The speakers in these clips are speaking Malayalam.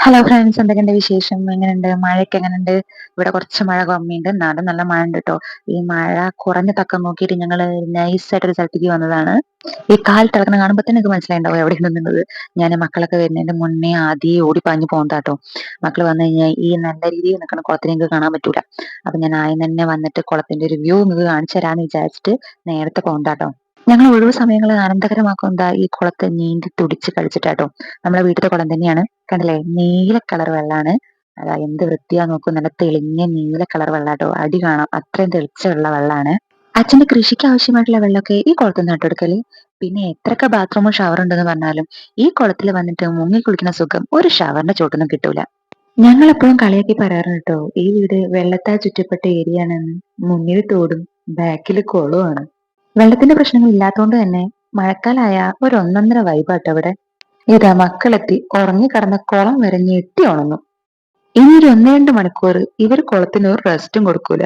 ഹലോ ഫ്രണ്ട്സ്, എന്തൊക്കെയുണ്ട് വിശേഷം? എങ്ങനെയുണ്ട്? മഴയൊക്കെ എങ്ങനെയുണ്ട്? ഇവിടെ കുറച്ച് മഴ കമ്മിയുണ്ട്, എന്നാലും നല്ല മഴ ഉണ്ട് കേട്ടോ. ഈ മഴ കുറഞ്ഞ തക്കം നോക്കിയിട്ട് ഞങ്ങൾ നൈസായിട്ടൊരു സ്ഥലത്തേക്ക് വന്നതാണ്. ഈ കാൽ തിളക്കണ കാണുമ്പോൾ തന്നെ എനിക്ക് മനസ്സിലായിണ്ടാവും എവിടെ നിന്നത്. ഞാൻ മക്കളൊക്കെ വരുന്നതിന്റെ മുന്നേ ആദ്യം ഓടി പാഞ്ഞു പോകുന്നതാട്ടോ. മക്കൾ വന്നു കഴിഞ്ഞാൽ ഈ നല്ല രീതിയിൽ നിൽക്കുന്ന കുളത്തിന് നിങ്ങൾക്ക് കാണാൻ പറ്റൂല. അപ്പൊ ഞാൻ ആദ്യം തന്നെ വന്നിട്ട് കുളത്തിന്റെ ഒരു വ്യൂ നിങ്ങൾക്ക് കാണിച്ചു തരാന്ന് വിചാരിച്ചിട്ട് നേരത്തെ പോകുന്നതാട്ടോ. ഞങ്ങൾ ഒഴിവ് സമയങ്ങൾ ആനന്ദകരമാക്കും എന്താ ഈ കുളത്തെ നീന്തി തുടിച്ച് കളിച്ചിട്ടാട്ടോ. നമ്മളെ വീട്ടിലെ കുളം തന്നെയാണ്. കണ്ടില്ലേ, നീല കളർ വെള്ളാണ്. അതാ എന്ത് വൃത്തിയാ നോക്കും, നല്ല തെളിഞ്ഞ നീല കളർ വെള്ളാട്ടോ. അടി കാണാം, അത്രയും തെളിച്ചുള്ള വെള്ളാണ്. അച്ഛന്റെ കൃഷിക്ക് ആവശ്യമായിട്ടുള്ള വെള്ളമൊക്കെ ഈ കുളത്തിൽ നിന്ന് നട്ടെടുക്കല്. പിന്നെ എത്രയൊക്കെ ബാത്റൂമും ഷവർ ഉണ്ടെന്ന് പറഞ്ഞാലും ഈ കുളത്തിൽ വന്നിട്ട് മുങ്ങി കുളിക്കുന്ന സുഖം ഒരു ഷവറിന്റെ ചോട്ടൊന്നും കിട്ടൂല. ഞങ്ങൾ എപ്പോഴും കളിയാക്കി പറയാറുണ്ട് കേട്ടോ, ഈ വീട് വെള്ളത്താൽ ചുറ്റപ്പെട്ട ഏരിയ ആണെന്ന്. മുന്നിൽ തോടും ബാക്കിൽ കുളവുമാണ്. വെള്ളത്തിന്റെ പ്രശ്നങ്ങൾ ഇല്ലാത്തതുകൊണ്ട് തന്നെ മഴക്കാലായ ഒരു ഒന്നൊന്നര വൈബാട്ടോ ഇവിടെ. ഇതാ മക്കളെത്തി, ഉറങ്ങിക്കിടന്ന കുളം വരെ ഞെട്ടി ഉണങ്ങും. ഇനി ഒരു 1-2 മണിക്കൂർ ഇവർ കുളത്തിന് ഒരു റെസ്റ്റും കൊടുക്കൂല.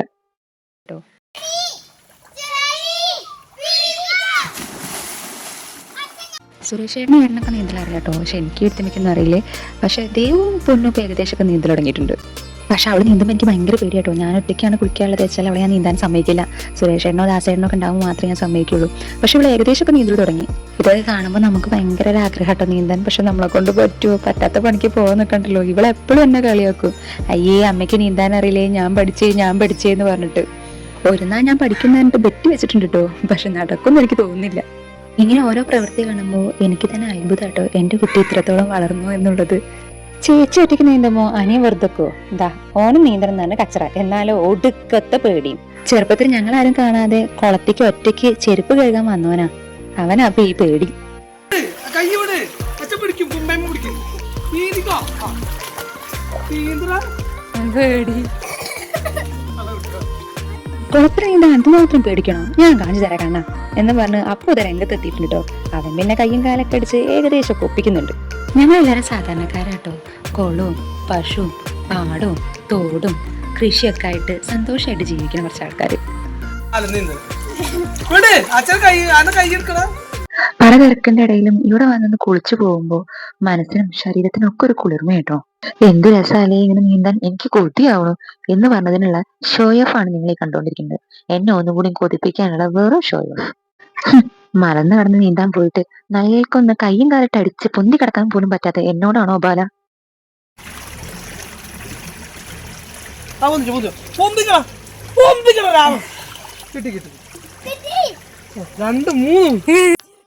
സുരേഷ് ചേട്ടന് ഏട്ടനൊക്കെ നീന്തൽ അറിയാം കേട്ടോ, പക്ഷെ എനിക്ക് എടുത്തുമിക്കൊന്നും അറിയില്ലേ. പക്ഷെ ദൈവവും പൊന്നൊക്കെ ഏകദേശമൊക്കെ നീന്തൽ തുടങ്ങിയിട്ടുണ്ട്. പക്ഷെ അവൾ നീന്തുമ്പോൾ എനിക്ക് ഭയങ്കര പേടിയാട്ടോ. ഞാൻ ഒറ്റയ്ക്കാണ് കുളിക്കാനുള്ളത് വെച്ചാൽ അവളെ ഞാൻ നീന്താൻ സമ്മതിക്കില്ല. സുരേഷ് ചേട്ടനോ ദാസേട്ടനോ ഒക്കെ ഉണ്ടാകുമ്പോൾ മാത്രമേ ഞാൻ സമ്മതിക്കുള്ളൂ. പക്ഷെ ഇവിടെ ഏകദേശമൊക്കെ നീന്തൽ തുടങ്ങി. ഇതൊക്കെ കാണുമ്പോൾ നമുക്ക് ഭയങ്കര ഒരു ആഗ്രഹം കേട്ടോ നീന്താൻ. പക്ഷെ നമ്മളെ കൊണ്ട് പറ്റുമോ? പറ്റാത്ത പണിക്ക് പോകാൻ നിൽക്കണ്ടല്ലോ. ഇവളെപ്പോഴും എന്നെ കളിയാക്കും, അയ്യേ അമ്മയ്ക്ക് നീന്താൻ അറിയില്ലേ, ഞാൻ പഠിച്ചേന്ന് പറഞ്ഞിട്ട്. ഒരു നാൾ ഞാൻ പഠിക്കുന്നതിനിട്ട് ബെറ്റ് വെച്ചിട്ടുണ്ട് കേട്ടോ, പക്ഷെ നടക്കുമെന്ന് എനിക്ക് തോന്നുന്നില്ല. ഇങ്ങനെ ഓരോ പ്രവൃത്തി കാണുമ്പോൾ എനിക്ക് തന്നെ അത്ഭുതമാട്ടോ, എൻ്റെ കുട്ടി ഇത്രത്തോളം വളർന്നു എന്നുള്ളത്. ചേച്ചി ഒറ്റയ്ക്ക് നീന്തുമോ അനിയ വെറുതെക്കോ? എന്താ ഓനും നീന്തണം തന്നെ കച്ചറ, എന്നാലോ ഒടുക്കത്തെ പേടിയും. ചെറുപ്പത്തിൽ ഞങ്ങൾ ആരും കാണാതെ കുളത്തേക്ക് ഒറ്റയ്ക്ക് ചെരുപ്പ് കഴുകാൻ വന്നവനാ. അവനാ അപ്പൊ ഈ പേടി. പേടി കുളത്തിൽ നീന്താൻ അത് മാത്രം പേടിക്കണോ? ഞാൻ കാണിച്ചു തരാം കണ്ണാ എന്ന് പറഞ്ഞ് അപ്പൊ ഇത് രംഗത്തെത്തിയിട്ടുണ്ട് കേട്ടോ. അവൻ പിന്നെ കയ്യും കാലൊക്കെ അടിച്ച് ഏകദേശം ഒപ്പിക്കുന്നുണ്ട്. ഞങ്ങളെല്ലാവരും സാധാരണക്കാരാട്ടോ. കുളവും പശുവും പാടവും തോടും കൃഷിയൊക്കെ ആയിട്ട് സന്തോഷമായിട്ട് ജീവിക്കുന്ന കുറച്ച് ആൾക്കാർ. പല തിരക്കിന്റെ ഇടയിലും ഇവിടെ വന്നു കുളിച്ചു പോകുമ്പോ മനസ്സിനും ശരീരത്തിനും ഒക്കെ ഒരു കുളിർമ കേട്ടോ. എന്ത് രസാലേ ഇങ്ങനെ നീന്താൻ, എനിക്ക് കൊതിയാവണം എന്ന് പറഞ്ഞതിനുള്ള ഷോ ഓഫ് ആണ് നിങ്ങൾ കണ്ടുകൊണ്ടിരിക്കുന്നത്. എന്നെ ഒന്നുകൂടി കൊതിപ്പിക്കാനുള്ള വേറെ ഷോ ഓഫ്. മലന്ന് കടന്ന് നീന്താൻ പോയിട്ട് നല്ലേക്കൊന്ന് കയ്യും കാലിട്ട് അടിച്ച് പൊന്തി കിടക്കാൻ പോലും പറ്റാത്ത എന്നോടാണോ ബാല?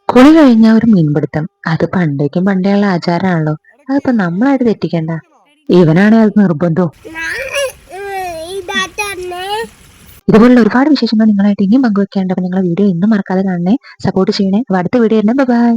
കുളി കഴിഞ്ഞ ഒരു മീൻപിടുത്തം, അത് പണ്ടേയുള്ള ആചാരമാണല്ലോ. അതിപ്പോ നമ്മളായിട്ട് തെറ്റിക്കണ്ട. ഇവനാണ് അത് നിർബന്ധവും. ഇതുപോലുള്ള ഒരുപാട് വിശേഷങ്ങൾ നിങ്ങളായിട്ട് ഇനിയും പങ്കുവെക്കേണ്ട. നിങ്ങളെ വീഡിയോ ഇന്നും മറക്കാതെ കാണണേ, സപ്പോർട്ട് ചെയ്യണേ. അടുത്ത വീഡിയോ തന്നെ, ബൈ.